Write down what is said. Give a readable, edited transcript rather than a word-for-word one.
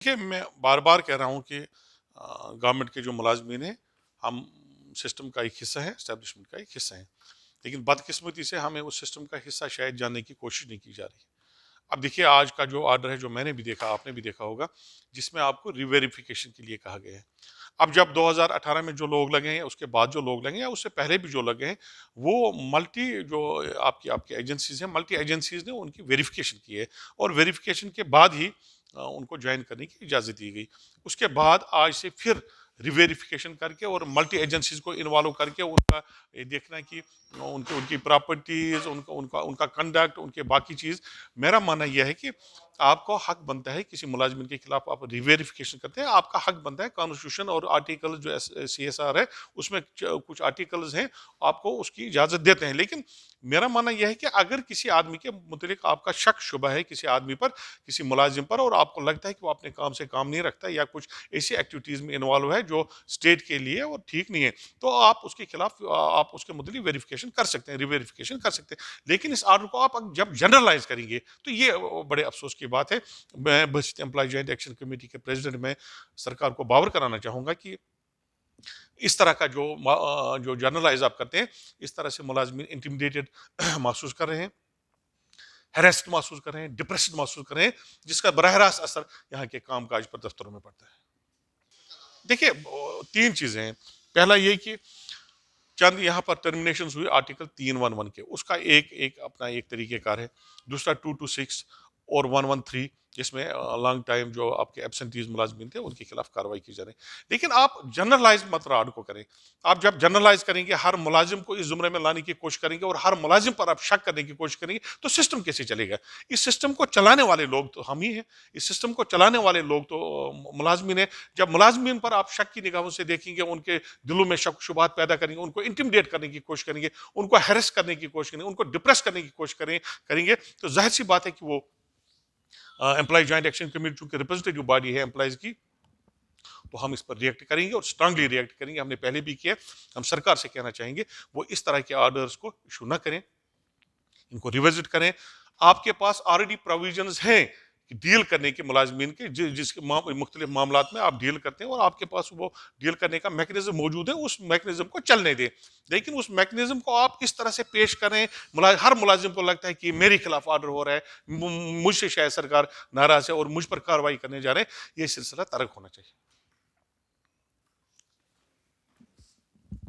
देखिए, मैं बार-बार कह रहा हूँ कि गवर्नमेंट के जो मुलाज़मीन हैं, हम सिस्टम का एक हिस्सा हैं, एस्टेब्लिशमेंट का एक हिस्सा हैं। लेकिन बदकिस्मती से हमें उस सिस्टम का हिस्सा शायद जानने की कोशिश नहीं की जा रही। अब देखिए, आज का जो ऑर्डर है, जो मैंने भी देखा, आपने भी देखा होगा, जिसमें आपको री-वेरिफ़िकेशन के लिए कहा गया है। अब जब 2018 में जो लोग लगे हैं, उसके बाद जो लोग लगे हैं, उससे पहले भी जो लगे हैं, वो मल्टी जो आपकी आपकी एजेंसीज़ हैं, मल्टी एजेंसीज़ ने उनकी वेरिफ़िकेशन की है और वेरिफ़िकेशन के बाद ही उनको जॉइन करने की इजाज़त दी गई। उसके बाद आज से फिर री-वेरिफ़िकेशन करके और मल्टी एजेंसीज़ को इन्वॉल्व करके उनका ये देखना है कि उनकी उनकी प्रॉपर्टीज़, उनका उनका उनका कंडक्ट, उनके बाकी चीज़। मेरा मानना यह है कि आपको हक बनता है, किसी मुलाज़िम के खिलाफ आप री-वेरिफ़िकेशन करते हैं, आपका हक बनता है। कॉन्स्टिट्यूशन और आर्टिकल जो सीएसआर है, उसमें कुछ आर्टिकल्स हैं, आपको उसकी इजाज़त देते हैं। लेकिन मेरा मानना यह है कि अगर किसी आदमी के मुतलिक आपका शक शुबा है, किसी आदमी पर, किसी मुलाजिम पर, और आपको लगता है कि वो अपने काम से काम नहीं रखता है या कुछ ऐसी एक्टिविटीज़ में इन्वॉल्व है जो स्टेट के लिए और ठीक नहीं है, तो आप उसके खिलाफ आप उसके मुतलिक वेरिफिकेशन कर सकते हैं, री-वेरिफिकेशन कर सकते हैं। लेकिन इस ऑर्डर को आप जब जनरलाइज करेंगे, तो ये बड़े अफसोस की बात है। मैं बस एम्प्लॉय जॉइंट एक्शन कमेटी के प्रेसिडेंट में सरकार को बावर कराना चाहूँगा कि इस तरह का जो जनरलाइज आप करते हैं, इस तरह से मुलाजमीन इंटिमिडेटेड महसूस कर रहे हैं, हैरेस्ड महसूस कर रहे हैं, डिप्रेस्ड महसूस कर रहे हैं, जिसका बरह रास्त असर यहाँ के कामकाज पर दफ्तरों में पड़ता है। देखिए, तीन चीजें हैं। पहला ये कि चंद यहाँ पर टर्मिनेशन हुई आर्टिकल 311 के, उसका एक एक अपना एक तरीकेकार है। दूसरा 226 और 113, जिसमें लॉन्ग टाइम जो आपके एब्सेंटीज मुलाजमीन थे, उनके खिलाफ कार्रवाई की जा रही है। लेकिन आप जनरलाइज मत राड को करें। आप जब जनरलाइज करेंगे, हर मुलाजिम को इस जुमरे में लाने की कोशिश करेंगे और हर मुलाजिम पर आप शक करने की कोशिश करेंगे, तो सिस्टम कैसे चलेगा? इस सिस्टम को चलाने वाले लोग तो हम ही हैं। इस सिस्टम को चलाने वाले लोग तो मुलाजमीन है। जब मुलाजमीन पर आप शक की निगाहों से देखेंगे, उनके दिलों में शक शुबात पैदा करेंगे, उनको इंटिमिडेट करने की कोशिश करेंगे, उनको हैरेस करने की कोशिश करेंगे, उनको डिप्रेस करने की कोशिश करेंगे, तो जाहिर सी बात है कि वो एम्प्लॉय जॉइंट एक्शन कमेटी चूंकि रिप्रेजेंटेटिव बॉडी है एम्प्लॉयज की, तो हम इस पर रिएक्ट करेंगे और स्ट्रांगली रिएक्ट करेंगे। हमने पहले भी किया। हम सरकार से कहना चाहेंगे वो इस तरह के ऑर्डर्स को इशू ना करें, इनको रिविजिट करें। आपके पास ऑलरेडी प्रोविजंस हैं कि डील करने के मुलाजमीन के, जिसके मुख्तलिफ मामलात में आप डील करते हैं और आपके पास वो डील करने का मैकेनिज्म मौजूद है। उस मैकेनिज्म को चलने दें, लेकिन उस मैकेनिज्म को आप इस तरह से पेश करें, हर मुलाजिम को लगता है कि मेरे खिलाफ ऑर्डर हो रहा है, मुझसे शायद सरकार नाराज है और मुझ पर कार्रवाई करने जा रहे हैं। ये सिलसिला तर्क होना चाहिए।